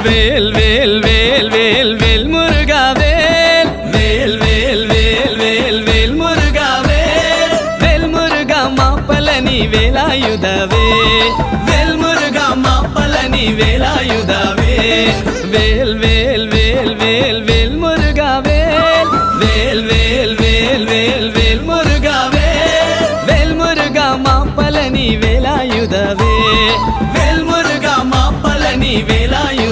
வேல் வேல் வேல் வேல் வேல் முருகா வேல் வேல் வேல் வேல் வேல் வேல் முருகா வேல் வேல் முருகா மாப்பழனி வேலாயுதவே வேல் முருகா மாப்பழனி வேலாயுதவே வேல் வேல் வேல் வேல் வேல் முருகா வேல் வேல் வேல் வேல் வேல் வேல் முருகா வேல் வேல் முருகா மாப்பழனி வேலாயுதவே வேல் முருகா மாப்பழனி வேலாயுதவே